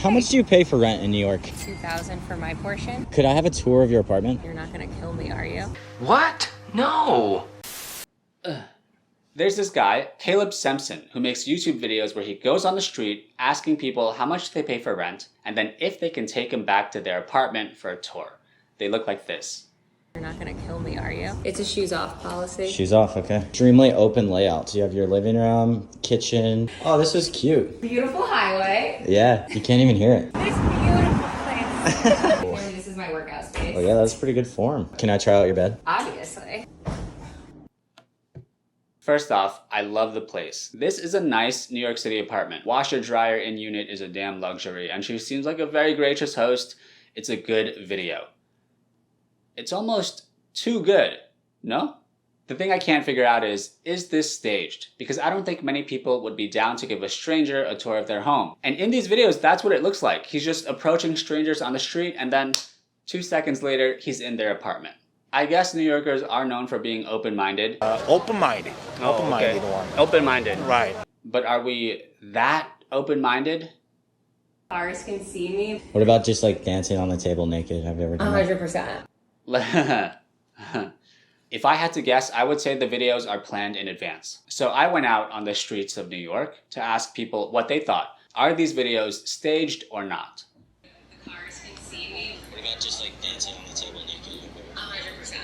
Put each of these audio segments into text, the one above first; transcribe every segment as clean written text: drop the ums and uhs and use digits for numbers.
How much do you pay for rent in New York? $2,000 for my portion. Could I have a tour of your apartment? You're not gonna kill me, are you? What? No! There's this guy, Caleb Simpson, who makes YouTube videos where he goes on the street asking people how much they pay for rent, and then if they can take him back to their apartment for a tour. They look like this. You're not gonna kill me, are you? It's a shoes off policy. Shoes off, okay. Extremely open layout. So you have your living room, kitchen. Oh, this is cute. Beautiful highway. Yeah, you can't even hear it. This beautiful place. This is my workout space. Oh yeah, that's pretty good form. Can I try out your bed? Obviously. First off, I love the place. This is a nice New York City apartment. Washer dryer in unit is a damn luxury, and she seems like a very gracious host. It's a good video. It's almost too good, no? The thing I can't figure out is this staged? Because I don't think many people would be down to give a stranger a tour of their home. And in these videos, that's what it looks like. He's just approaching strangers on the street, and then 2 seconds later, he's in their apartment. I guess New Yorkers are known for being open-minded. Open-minded. Oh, Open-minded okay. one. Open-minded. Right. But are we that open-minded? Cars can see me. What about just like dancing on the table naked? Have you ever done that? 100%. If I had to guess, I would say the videos are planned in advance. So I went out on the streets of New York to ask people what they thought. Are these videos staged or not? The cars can see me. What about just like dancing on the table naked? 100%.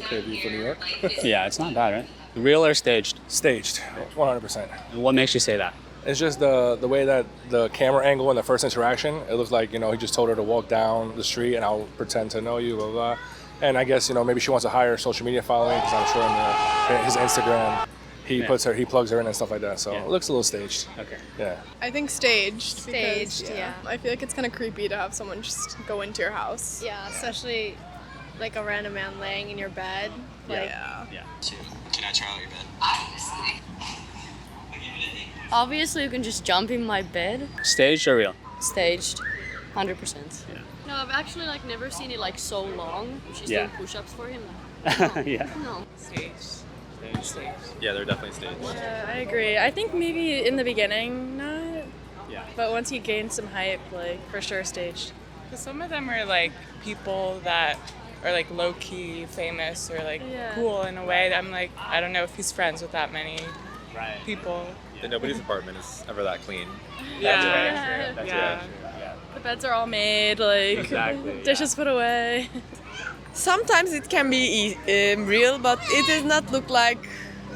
Okay view for New York. Yeah, it's not bad, right? Real or staged? Staged, 100%. What makes you say that? It's just the way that the camera angle in the first interaction, it looks like, he just told her to walk down the street and I'll pretend to know you, blah, blah. And I guess, maybe she wants a higher social media following because I'm sure in his Instagram, he plugs her in and stuff like that. So It looks a little staged. Okay. Yeah. I think staged. Staged, Because, yeah. I feel like it's kind of creepy to have someone just go into your house. Yeah, especially like a random man laying in your bed. Like, Yeah. Can I try out your bed? Obviously, you can just jump in my bed. Staged or real? Staged, 100%. no, I've actually like never seen it like so long. She's Yeah. doing push-ups for him. Yeah. No. Yeah, they're definitely staged. Yeah, I agree. I think maybe in the beginning, not. Yeah. But once he gains some hype, like, for sure staged. Some of them are like people that are like low-key famous or like Yeah. cool in a way that I'm like, I don't know if he's friends with that many Right. people. And nobody's apartment is ever that clean. Yeah. Yeah. Yeah. The beds are all made, like, Exactly, dishes put away. Sometimes it can be real, but it does not look like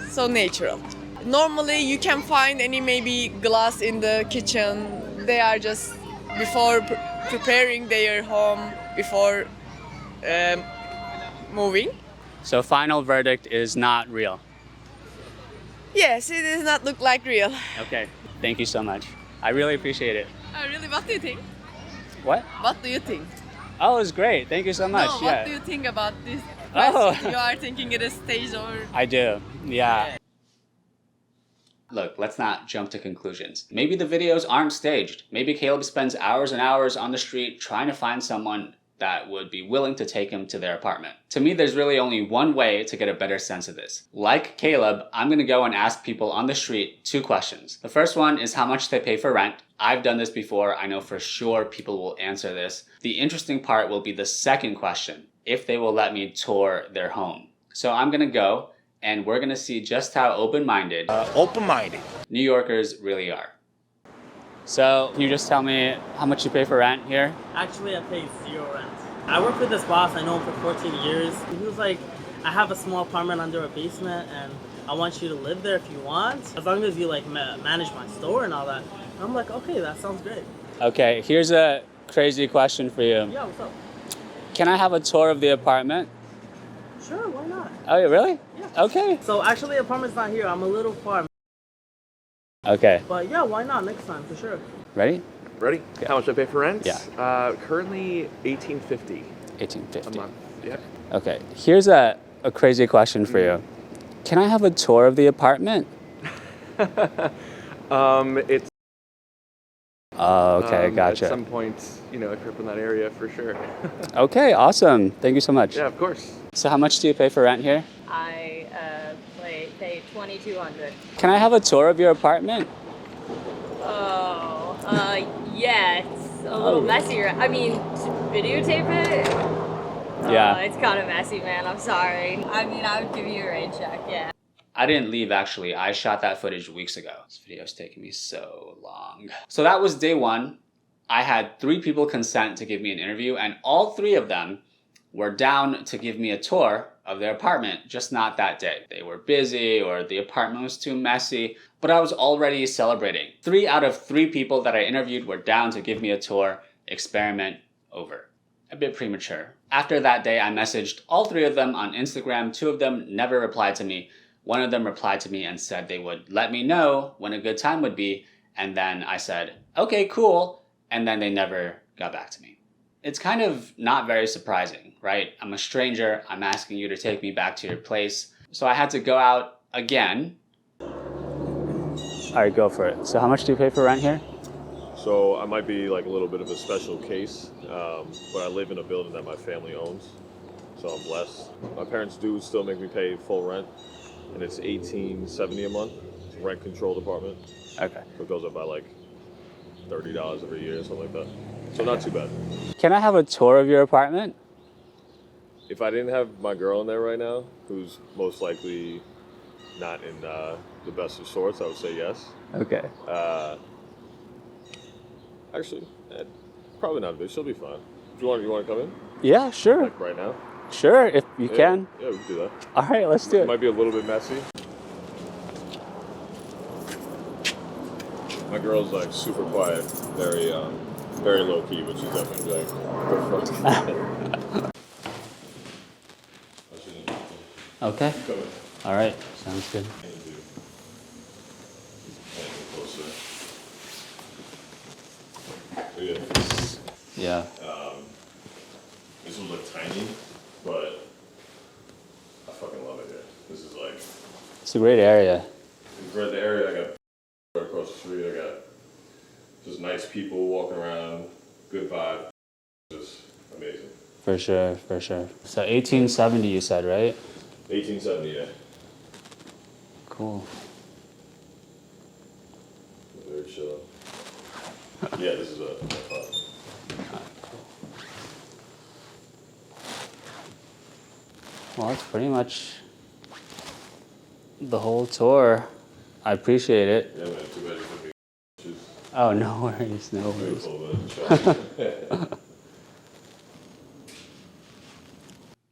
so natural. Normally you can find any maybe glass in the kitchen. They are just before preparing their home, before moving. So final verdict is not real. Yes, it does not look like real. Okay. Thank you so much. I really appreciate it. Oh, really? What do you think? What? What do you think? Oh, it was great. Thank you so much. No, yeah. what do you think about this? Oh. You are thinking it is staged or... I do. Yeah. Look, let's not jump to conclusions. Maybe the videos aren't staged. Maybe Caleb spends hours and hours on the street trying to find someone that would be willing to take him to their apartment. To me, there's really only one way to get a better sense of this. Like Caleb, I'm gonna go and ask people on the street 2 questions. The first one is how much they pay for rent. I've done this before. I know for sure people will answer this. The interesting part will be the second question, if they will let me tour their home. So I'm gonna go and we're gonna see just how open-minded Open-minded. New Yorkers really are. So, can you just tell me how much you pay for rent here? Actually, I pay 0 rent. I work with this boss, I know him for 14 years. He was like, I have a small apartment under a basement and I want you to live there if you want, as long as you like manage my store and all that. And I'm like, okay, that sounds great. Okay, here's a crazy question for you. Yeah, what's up? Can I have a tour of the apartment? Sure, why not? Oh, really? Yeah. Okay. So actually, the apartment's not here. I'm a little far. Okay. But yeah, why not next time, for sure. Ready? Ready? Okay. How much do I pay for rent? Yeah. Currently $18.50 $18.50. a month. Yeah. Okay, here's a crazy question for you. Can I have a tour of the apartment? It's Oh, okay, gotcha. At some point, if you're up in that area, for sure. Okay, awesome. Thank you so much. Yeah, of course. So how much do you pay for rent here? I pay $2,200. Can I have a tour of your apartment? Yeah, it's a little messier. I mean, to videotape it? Yeah. It's kind of messy, man. I'm sorry. I mean, I would give you a rain check, yeah. I didn't leave, actually. I shot that footage weeks ago. This video's taking me so long. So that was day one. I had 3 people consent to give me an interview, and all 3 of them were down to give me a tour of their apartment, just not that day. They were busy or the apartment was too messy, but I was already celebrating. 3 out of 3 people that I interviewed were down to give me a tour. Experiment over. A bit premature. After that day, I messaged all 3 of them on Instagram. 2 of them never replied to me. 1 of them replied to me and said they would let me know when a good time would be, and then I said, okay, cool, and then they never got back to me. It's kind of not very surprising, right? I'm a stranger, I'm asking you to take me back to your place, so I had to go out again. All right, go for it. So how much do you pay for rent here? So I might be like a little bit of a special case, but I live in a building that my family owns, so I'm blessed. My parents do still make me pay full rent, and it's $18.70 a month. It's a rent-controlled apartment. Okay. So it goes up by like $30 every year, something like that. So not too bad. Can I have a tour of your apartment? If I didn't have my girl in there right now, who's most likely not in the best of sorts, I would say yes. Okay. Actually, probably not big. She'll be fine. You want to come in? Yeah, sure. Like right now? Sure, if you can. Yeah, we can do that. All right, let's do it. It might be a little bit messy. My girl's like super quiet, very low key, but she's definitely like, what the fuck? Okay. All right, sounds good. Yeah. This will look tiny, but I fucking love it here. This is like... It's a great area. It's right the area. I got across the street. I got just nice people walking around, good vibe. Just amazing. For sure, for sure. So 1870 you said, right? 1870, yeah. Cool. Very chill. Yeah, this is a fun. Well, that's pretty much the whole tour. I appreciate it. Yeah, man, too bad you couldn't be. Oh, no worries, no worries.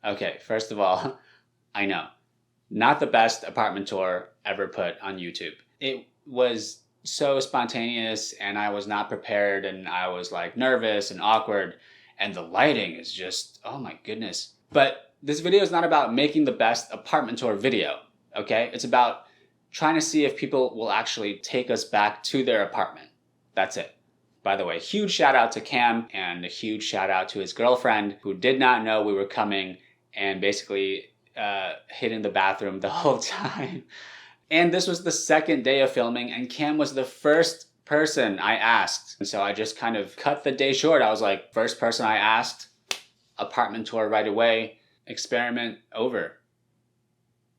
Okay, first of all, I know, not the best apartment tour ever put on YouTube. It was so spontaneous and I was not prepared and I was like nervous and awkward and the lighting is just, oh my goodness. But this video is not about making the best apartment tour video, okay? It's about trying to see if people will actually take us back to their apartment. That's it. By the way, huge shout out to Cam and a huge shout out to his girlfriend who did not know we were coming and basically hid in the bathroom the whole time. And this was the second day of filming and Cam was the first person I asked. And so I just kind of cut the day short. I was like, first person I asked, apartment tour right away, experiment over.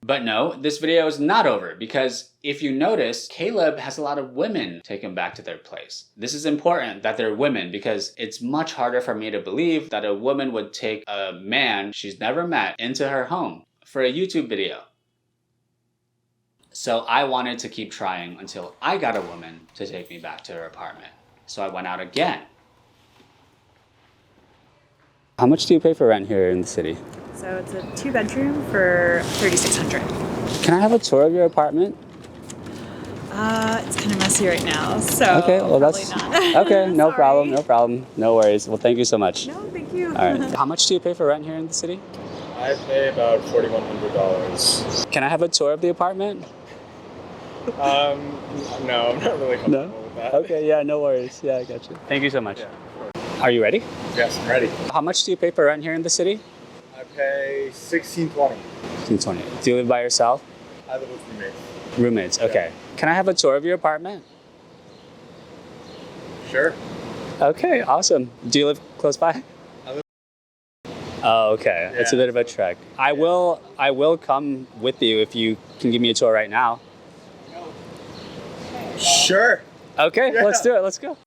But no, this video is not over because if you notice, Caleb has a lot of women take him back to their place. This is important that they're women because it's much harder for me to believe that a woman would take a man she's never met into her home for a YouTube video. So I wanted to keep trying until I got a woman to take me back to her apartment. So I went out again. How much do you pay for rent here in the city? So it's a 2-bedroom for $3,600. Can I have a tour of your apartment? It's kind of messy right now, so okay, well that's not. Okay. No problem. No problem. No worries. Well, thank you so much. No, thank you. All right. How much do you pay for rent here in the city? I pay about $4,100. Can I have a tour of the apartment? No, I'm not really comfortable with that. Okay. Yeah. No worries. Yeah, I got you. Thank you so much. Yeah, are you ready? Yes, I'm ready. How much do you pay for rent here in the city? I pay $1,620. $1,620. Do you live by yourself? I live with roommates. Roommates. Okay. Yeah. Can I have a tour of your apartment? Sure. Okay. Awesome. Do you live close by? I live. Oh, okay. Yeah. It's a bit of a trek. I will come with you if you can give me a tour right now. Sure. Okay. Yeah. Let's do it. Let's go.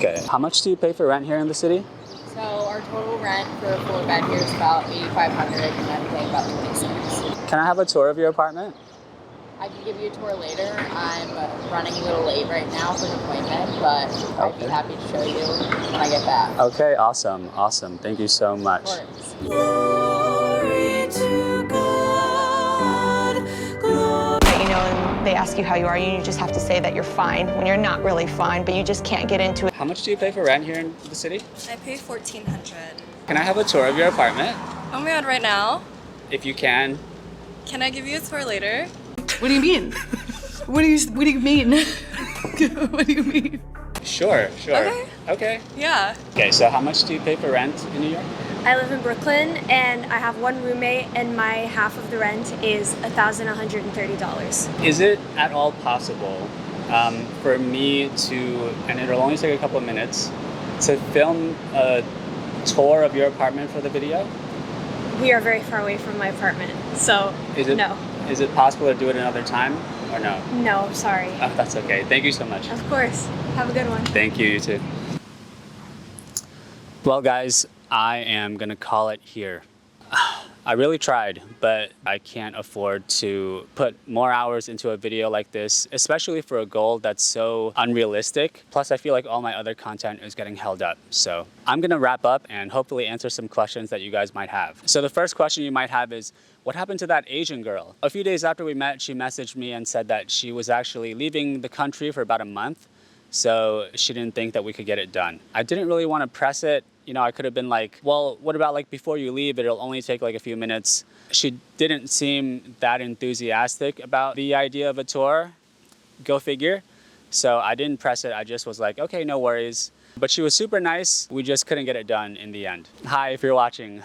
Okay. How much do you pay for rent here in the city? So our total rent for a 4-bed here is about $8,500, and I'm paying about $26. Can I have a tour of your apartment? I can give you a tour later. I'm running a little late right now for an appointment, but I'd be happy to show you when I get back. Okay, awesome, awesome. Thank you so much. You know, and they ask you how you are, and you just have to say that you're fine when you're not really fine, but you just can't get into it. How much do you pay for rent here in the city? I pay $1,400. Can I have a tour of your apartment? Oh my god, right now? If you can. Can I give you a tour later? What do you mean? What do you mean? What do you mean? Sure. Okay. Okay. Yeah. Okay, so how much do you pay for rent in New York? I live in Brooklyn and I have one roommate and my half of the rent is $1,130. Is it at all possible for me to, and it'll only take a couple of minutes, to film a tour of your apartment for the video? We are very far away from my apartment, so no. Is it possible to do it another time or no? No, sorry. Oh, that's okay. Thank you so much. Of course. Have a good one. Thank you, you too. Well, guys, I am gonna call it here. I really tried, but I can't afford to put more hours into a video like this, especially for a goal that's so unrealistic. Plus, I feel like all my other content is getting held up. So I'm gonna wrap up and hopefully answer some questions that you guys might have. So the first question you might have is, what happened to that Asian girl? A few days after we met, she messaged me and said that she was actually leaving the country for about a month. So she didn't think that we could get it done. I didn't really want to press it. You know, I could have been like, well, what about like before you leave, it'll only take like a few minutes. She didn't seem that enthusiastic about the idea of a tour. Go figure. So I didn't press it. I just was like, okay, no worries. But she was super nice. We just couldn't get it done in the end. Hi, if you're watching.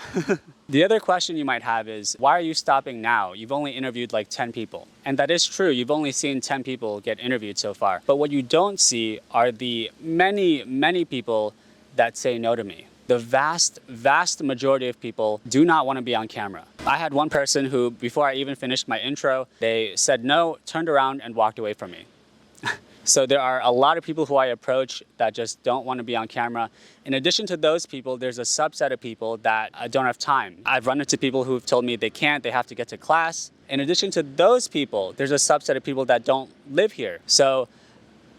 The other question you might have is, why are you stopping now? You've only interviewed like 10 people. And that is true. You've only seen 10 people get interviewed so far. But what you don't see are the many, many people that say no to me. The vast, vast majority of people do not want to be on camera. I had one person who, before I even finished my intro, they said no, turned around and walked away from me. So there are a lot of people who I approach that just don't want to be on camera. In addition to those people, there's a subset of people that don't have time. I've run into people who've told me they can't, they have to get to class. In addition to those people, there's a subset of people that don't live here. So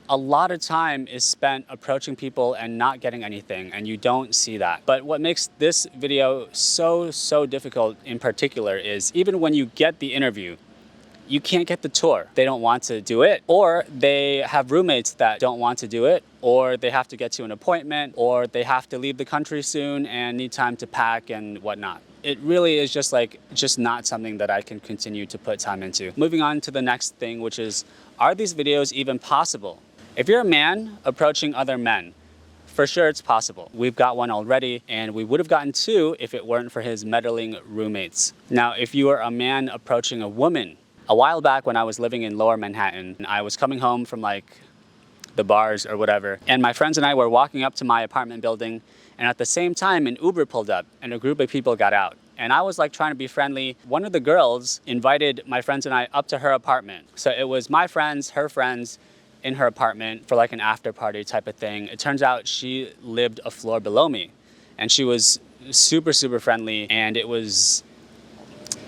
a lot of time is spent approaching people and not getting anything, and you don't see that. But what makes this video so difficult in particular is even when you get the interview, you can't get the tour. They don't want to do it, or they have roommates that don't want to do it, or they have to get to an appointment, or they have to leave the country soon and need time to pack and whatnot. It really is just not something that I can continue to put time into. Moving on to the next thing, which is, are these videos even possible? If you're a man approaching other men, for sure it's possible. We've got one already, and we would have gotten two if it weren't for his meddling roommates. Now, if you are a man approaching a woman, a while back when I was living in Lower Manhattan, I was coming home from like the bars or whatever, and my friends and I were walking up to my apartment building, and at the same time an Uber pulled up and a group of people got out. And I was like trying to be friendly. One of the girls invited my friends and I up to her apartment. So it was my friends, her friends, in her apartment for like an after party type of thing. It turns out she lived a floor below me, and she was super friendly, and it was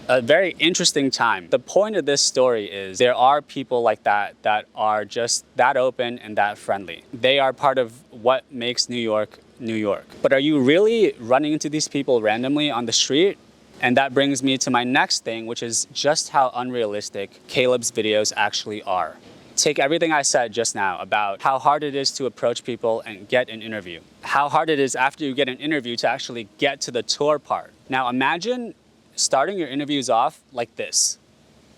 a very interesting time. The point of this story is there are people like that are just that open and that friendly. They are part of what makes New York, New York. But are you really running into these people randomly on the street? And that brings me to my next thing, which is just how unrealistic Caleb's videos actually are. Take everything I said just now about how hard it is to approach people and get an interview. How hard it is after you get an interview to actually get to the tour part. Now imagine starting your interviews off like this.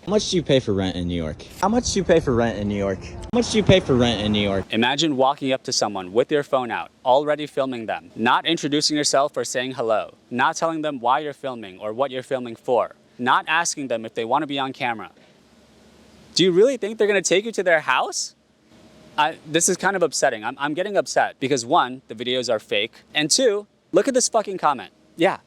How much do you pay for rent in New York? How much do you pay for rent in New York? How much do you pay for rent in New York? Imagine walking up to someone with your phone out, already filming them, not introducing yourself or saying hello, not telling them why you're filming or what you're filming for, not asking them if they want to be on camera. Do you really think they're gonna take you to their house? This is kind of upsetting. I'm getting upset because one, the videos are fake, and two, look at this fucking comment. Yeah,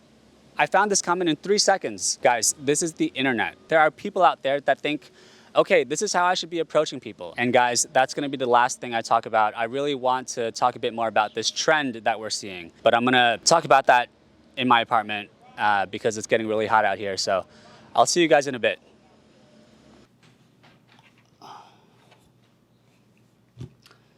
I found this comment in 3 seconds. Guys, this is the internet. There are people out there that think okay, this is how I should be approaching people. And guys, that's gonna be the last thing I talk about. I really want to talk a bit more about this trend that we're seeing, but I'm gonna talk about that in my apartment because it's getting really hot out here. So I'll see you guys in a bit.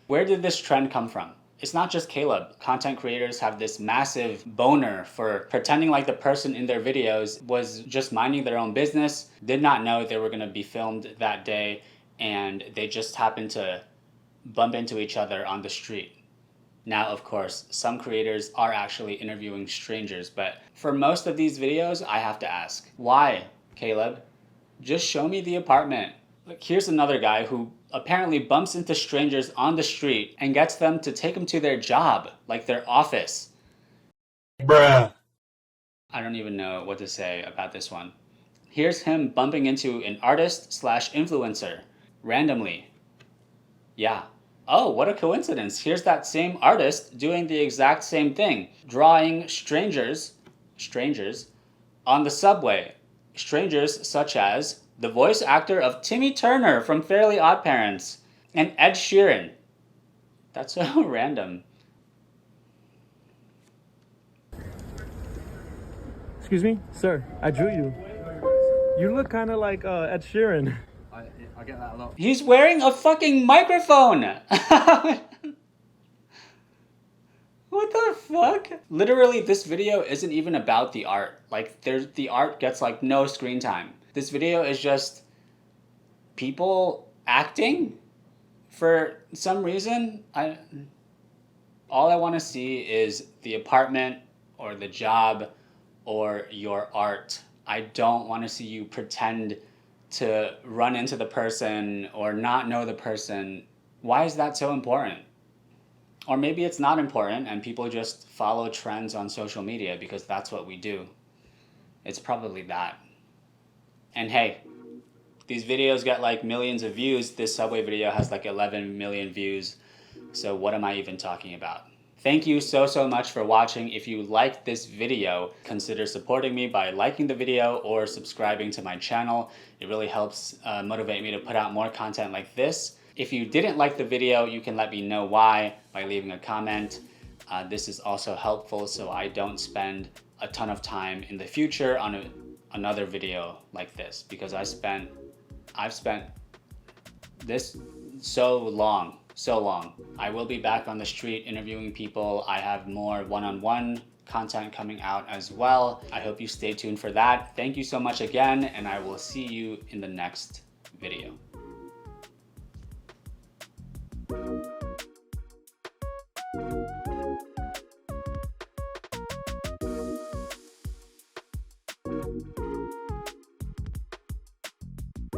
Where did this trend come from? It's not just Caleb. Content creators have this massive boner for pretending like the person in their videos was just minding their own business, did not know they were gonna be filmed that day, and they just happened to bump into each other on the street. Now, of course, some creators are actually interviewing strangers, but for most of these videos, I have to ask, why, Caleb? Just show me the apartment. Like, here's another guy who apparently bumps into strangers on the street and gets them to take him to their job, like their office. Bruh. I don't even know what to say about this one. Here's him bumping into an artist slash influencer randomly. Yeah. Oh, what a coincidence. Here's that same artist doing the exact same thing, drawing strangers on the subway. Strangers such as the voice actor of Timmy Turner from Fairly Odd Parents and Ed Sheeran. That's so random. Excuse me, sir. I drew you. You look kind of like Ed Sheeran. I get that a lot. He's wearing a fucking microphone. What the fuck? Literally, this video isn't even about the art. Like, the art gets like no screen time. This video is just people acting for some reason. All I want to see is the apartment or the job or your art. I don't want to see you pretend to run into the person or not know the person. Why is that so important? Or maybe it's not important and people just follow trends on social media because that's what we do. It's probably that. And hey, these videos get like millions of views. This subway video has like 11 million views. So what am I even talking about? Thank you so much for watching. If you liked this video, consider supporting me by liking the video or subscribing to my channel. It really helps motivate me to put out more content like this. If you didn't like the video, you can let me know why by leaving a comment. This is also helpful so I don't spend a ton of time in the future on another video like this, because I've spent this so long. I will be back on the street interviewing people. I have more one-on-one content coming out as well. I hope you stay tuned for that. Thank you so much again, and I will see you in the next video.